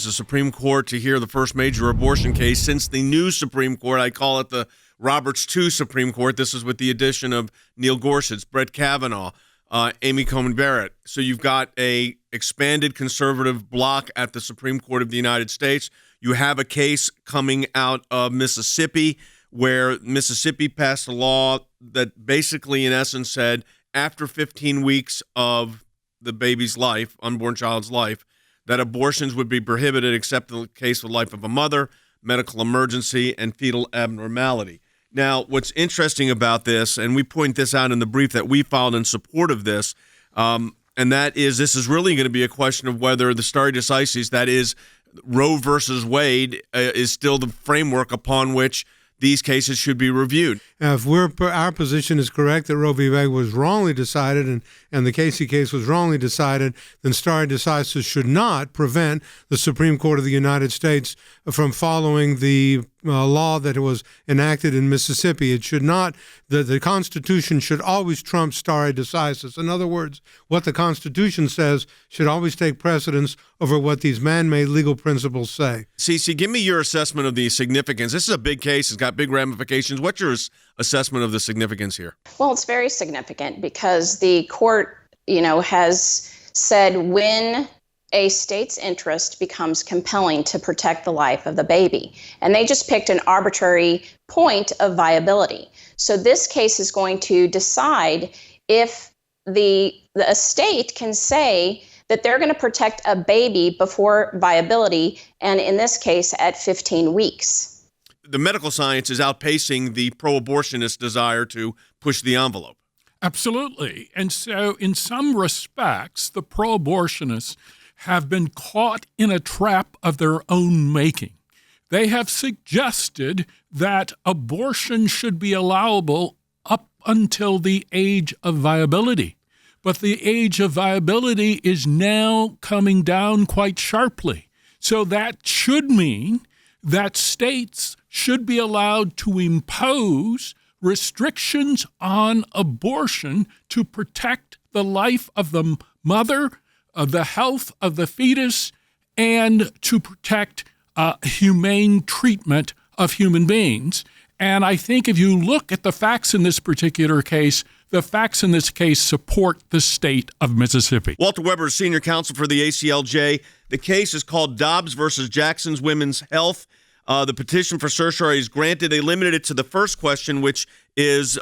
the Supreme Court to hear the first major abortion case since the new Supreme Court. I call it the Roberts II Supreme Court. This is with the addition of Neil Gorsuch, Brett Kavanaugh, Amy Coney Barrett. So you've got a expanded conservative bloc at the Supreme Court of the United States. You have a case coming out of Mississippi where Mississippi passed a law that basically, in essence, said after 15 weeks of the baby's life, unborn child's life, that abortions would be prohibited except in the case of the life of a mother, medical emergency, and fetal abnormality. Now, what's interesting about this, and we point this out in the brief that we filed in support of this, and that is this is really going to be a question of whether the stare decisis, that is Roe versus Wade, is still the framework upon which these cases should be reviewed. If our position is correct that Roe v. Wade was wrongly decided and the Casey case was wrongly decided, then stare decisis should not prevent the Supreme Court of the United States from following the law that was enacted in Mississippi. It should not. The Constitution should always trump stare decisis. In other words, what the Constitution says should always take precedence over what these man-made legal principles say. Cece, give me your assessment of the significance. This is a big case. It's got big ramifications. What's your assessment of the significance here? Well, it's very significant because the court, has said when a state's interest becomes compelling to protect the life of the baby. And they just picked an arbitrary point of viability. So this case is going to decide if the state can say that they're going to protect a baby before viability, and in this case, at 15 weeks. The medical science is outpacing the pro-abortionist desire to push the envelope. Absolutely. And so in some respects, the pro-abortionists have been caught in a trap of their own making. They have suggested that abortion should be allowable up until the age of viability. But the age of viability is now coming down quite sharply. So that should mean that states should be allowed to impose restrictions on abortion to protect the life of the mother, the health of the fetus, and to protect humane treatment of human beings. And I think if you look at the facts in this particular case, the facts in this case support the state of Mississippi. Walter Weber is senior counsel for the ACLJ. The case is called Dobbs versus Jackson's Women's Health. The petition for certiorari is granted. They limited it to the first question, which is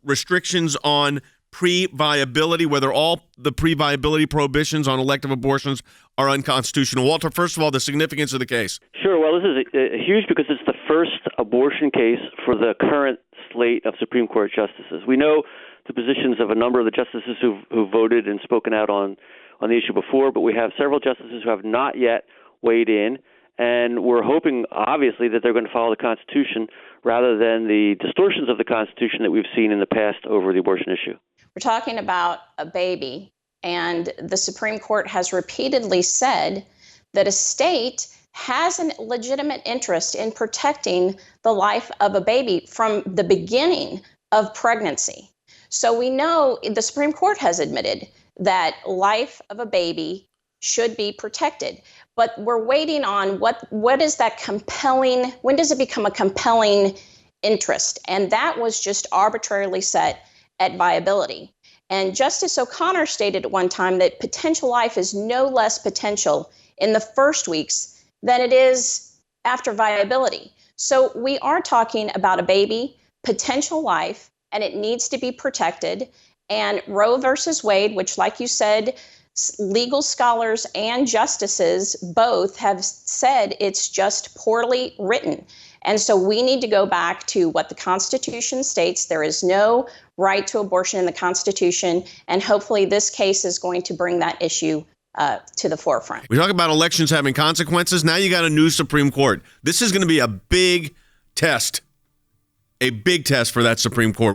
restrictions on pre-viability, whether all the pre-viability prohibitions on elective abortions are unconstitutional. Walter, first of all, the significance of the case. Sure. Well, this is huge because it's the first abortion case for the current slate of Supreme Court justices. We know the positions of a number of the justices who voted and spoken out on the issue before, but we have several justices who have not yet weighed in, and we're hoping, obviously, that they're going to follow the Constitution rather than the distortions of the Constitution that we've seen in the past over the abortion issue. We're talking about a baby, and the Supreme Court has repeatedly said that a state has a legitimate interest in protecting the life of a baby from the beginning of pregnancy. So we know the Supreme Court has admitted that life of a baby should be protected. But we're waiting on what is that compelling, when does it become a compelling interest? And that was just arbitrarily set at viability. And Justice O'Connor stated at one time that potential life is no less potential in the first weeks than it is after viability. So we are talking about a baby, potential life, and it needs to be protected. And Roe versus Wade, which, like you said, legal scholars and justices both have said it's just poorly written. And so we need to go back to what the Constitution states. There is no right to abortion in the Constitution, and hopefully this case is going to bring that issue to the forefront. We talk about elections having consequences. Now you got a new Supreme Court. This is going to be a big test for that Supreme Court.